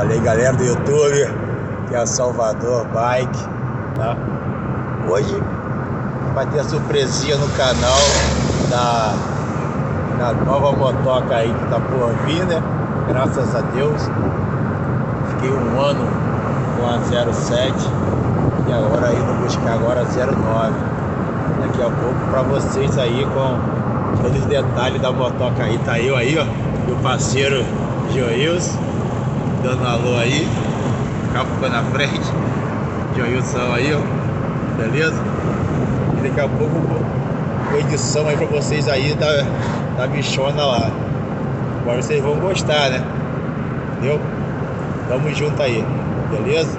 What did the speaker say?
Falei, galera do YouTube, que é a Salvador Bike, tá? Hoje vai ter surpresinha no canal da nova motoca aí que tá por vir, né? Graças a Deus. Fiquei um ano com a 07 e agora indo buscar agora a 09. Daqui a pouco pra vocês aí com todos os detalhes da motoca aí. Tá eu aí, ó, e o parceiro Joilson dando um alô aí. O carro ficou na frente. Joilson aí, ó, beleza? E daqui a pouco a edição aí pra vocês aí da bichona lá. Agora vocês vão gostar, né? Entendeu? Tamo junto aí, beleza?